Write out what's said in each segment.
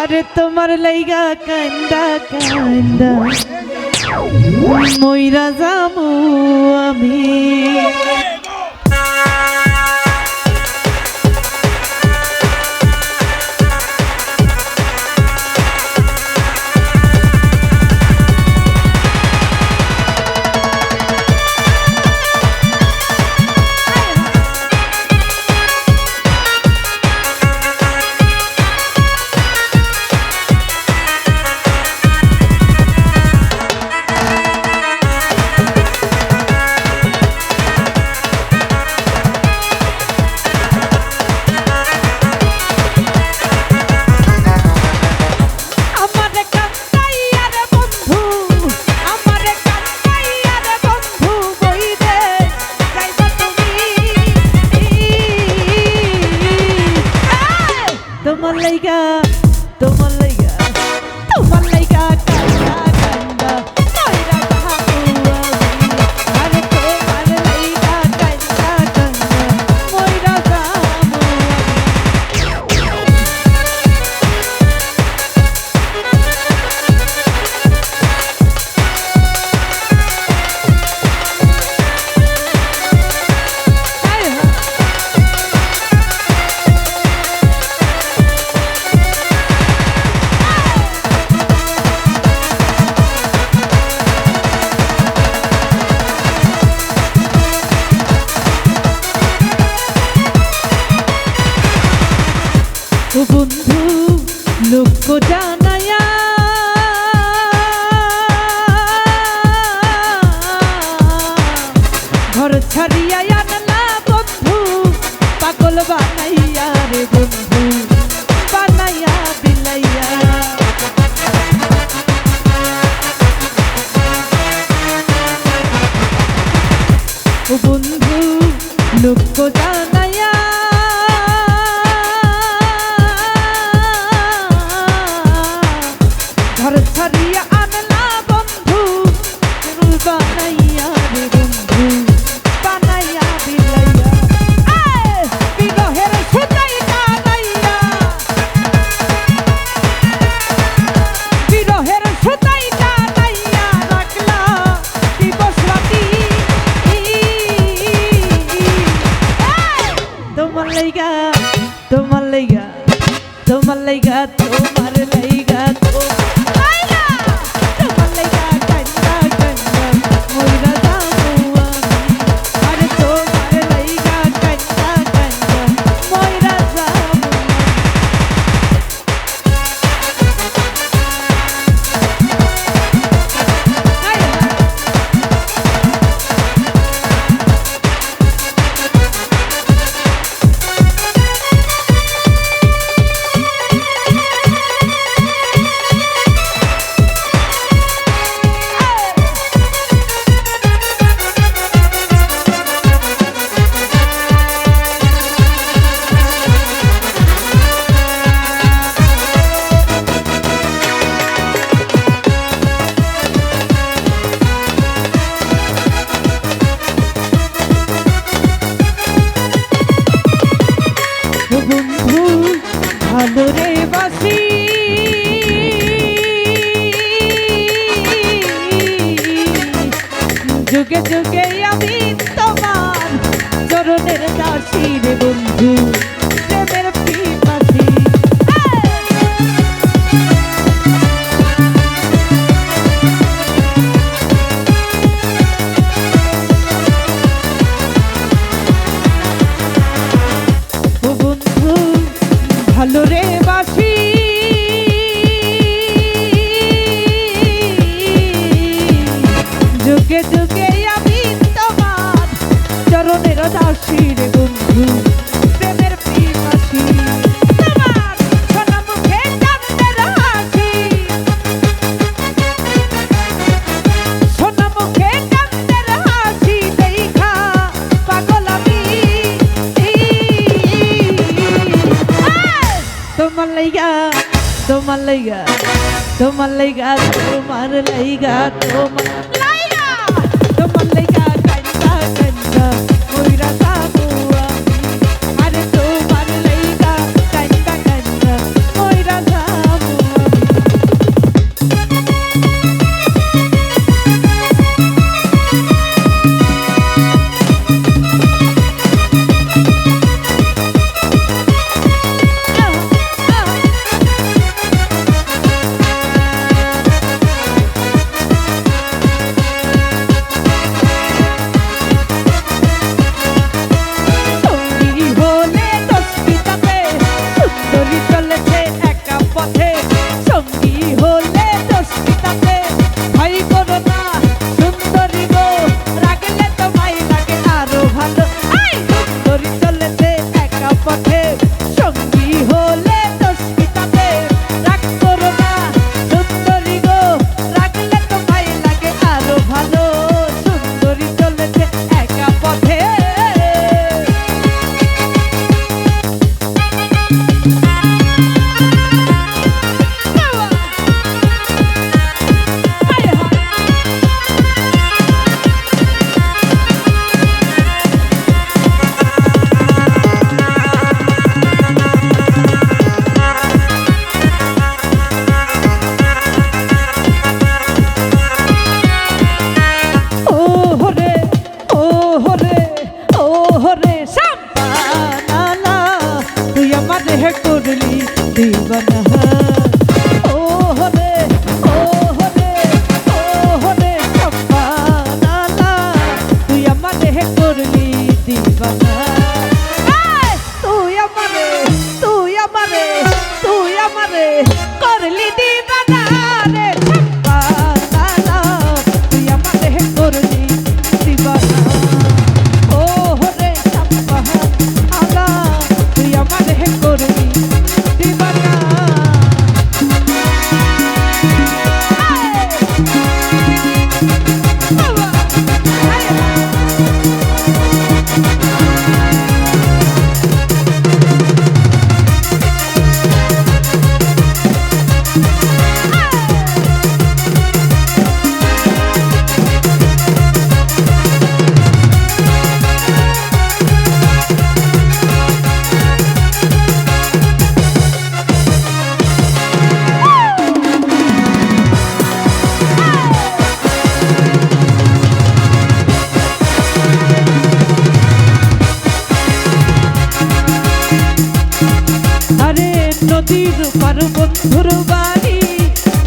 আরে তোমার লাইগা কান্দা কান্দা মইরা যামু আমি। তোমার লাইগা তোমার লাইগা তোমার লাইগা কান্দা কান্দা মইরা যামু আমি। আরে তোমার লাইগা কান্দা কান্দা মইরা যামু ও বন্ধু লোক জানায়া ঘর ছাড়িয়া আনলা বন্ধু পাগল বানাইয়া রে বন্ধু বানাইয়া বিলাইয়া। ও বন্ধু লোক জানায়া ঘর ছাড়িয়া আনলা বন্ধু বানাইয়া রে বন্ধু বানাইয়া বিলাইয়া। বিরহের সুতাই টানাইয়া বিরহের সুতাই টানাইয়া রাখলা দিবস রাতি। তোমার লাইগা তোমার লাইগা তোমার লাইগা তোমার লাইগা তোমার লাইগা কান্দা কান্দা মইরা যামু আমি। আরে তোমার লাইগা কান্দা কান্দা মইরা যামু। বন্ধু ভালো রে বাসি যুগে যুগে আমি তোমার চরণের দাসী রে বন্ধু প্রেমের পিপাসী। ও বন্ধু ভালো রে বাসি যুগে যুগে আমি তোমার চরণের দাসী রে বন্ধু প্রেমের পিপাসী। তোমার সোনা মুখে চাঁদের হাসি সোনা মুখে চাঁদের হাসি দেখা পাগল আমি। তোমার লাইগা তোমার লাইগা তোমার লাইগা তোমার লাইগা তোমার লাইগা তোমার লাইগা কান্দা কান্দা মইরা যামু আমি। আরে তোমার লাইগা কান্দা কান্দা মইরা যামু। ও হরে ও হরে ও হরে সম্পানা তুই আমারে করলি দিবানা তুই আমারে তুই আমারে তুই আমারে করলি দিবানা রে সম্পানা তুই আমারে করলি দিবানা ও হরে সম্পানা তুই আমারে করলি দিবানা নদীর পার বন্ধুর বাড়ি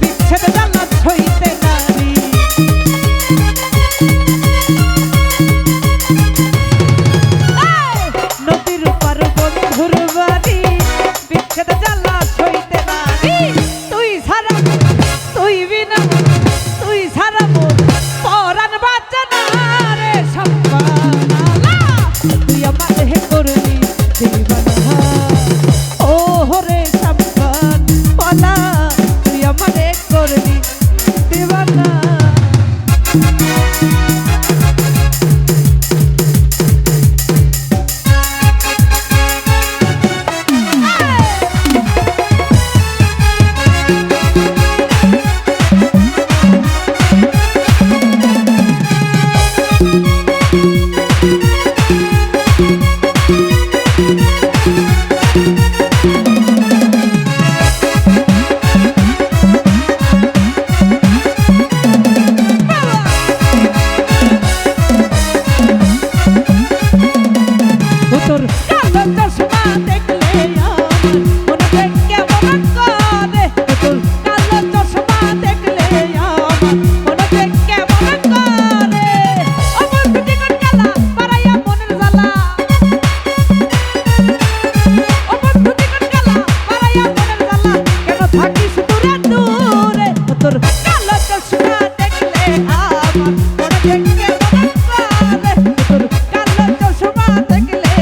বিচ্ছেদ জ্বালা ছইতে নারী নদীর পার বন্ধুর বাড়ি বিচ্ছেদ জ্বালা ছইতে নারী তুই ছাড়া তুই বিনা তুই ছাড়া মোর পরাণ বাঁচনা রে সম্পানা তুই আমারে করলি দিবানা ও হরে সম্পানা তুই আমারে করলি দিবানা তোর কালো চশমা দেখলে আমার মনে কেমন করে তোর কালো চশমা দেখলে আমার মনে কেমন করে ও বন্ধু জীবন কালা পারাইয়া মনের জ্বালা ও বন্ধু জীবন কালা পারাইয়া মনের জ্বালা কেন থাকিস দূরে দূরে তোর কালো চশমা দেখলে আমার মনে কেমন করে তোর কালো চশমা দেখলে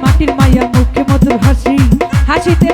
মাটির মায়া মুখে মধুর হাসি হাসিতে